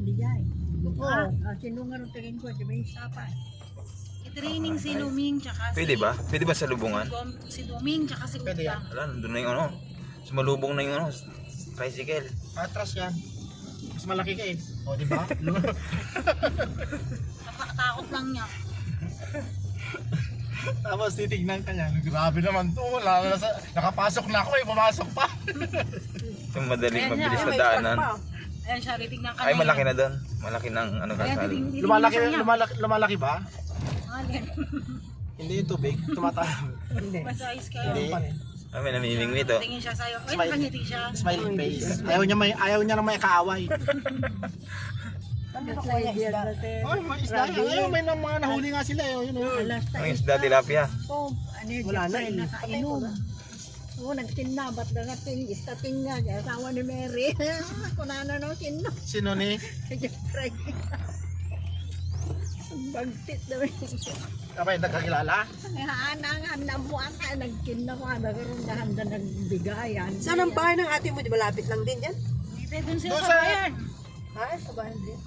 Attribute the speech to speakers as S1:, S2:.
S1: Ligay. Sinungan ang tingin ko, di ba yung sapa?
S2: I-training si Luming tsaka
S3: Pwede ba? Pwede ba sa lubungan?
S2: Si Luming tsaka si
S4: Pwede yan.
S2: Utang.
S3: Wala, nandun na yung ano. Sumalubong na yung ano, tricycle.
S4: Atras yan. Mas malaki ka eh. O, di ba?
S2: Takot lang niya.
S4: Tapos titignan ka niya. Grabe naman to. Nakapasok na ako eh. Pumasok pa.
S3: Yung madaling
S2: Ayan
S3: mabilis
S2: siya,
S3: na daanan.
S2: Ayan siya, titignan ka
S3: Ay,
S2: na
S3: malaki
S2: yan.
S3: na doon. Malaki ng ano
S2: Ayan,
S3: kasal.
S4: Lumalaki ba?
S2: Alin.
S4: Hindi yung tubig. Tumatawag.
S2: Masayos kayo.
S4: Hindi.
S3: Ay, may namimingwit oh.
S2: Tingin siya sa'yo. Ay,
S4: Smile.
S2: nakangiti siya.
S4: Smiling face. Ayaw niya na may kaaway. Ay, may isda. Ayaw, may mga nahuli nga sila. Yun,
S1: Alas
S3: Ang isda tilapia.
S1: Ano yun,
S4: Wala na,
S1: nakainom. Oo, nagtinabat na natin, istating nga, asawa ni Mary. Kunana no, sino?
S4: Sino ni?
S1: Si Jeffrey. Bagtit na rin.
S4: Kapay, nagkakilala?
S1: Haanangan na mo ka, nagkinawa, nagkaroon na handa ng bigayan.
S5: Saan ang bahay ng ate mo? Di ba lapit lang din yan?
S2: Dito, dun sila
S4: Doon
S2: sa
S4: sa-
S2: bayan.
S5: Ha? Sa bahay din.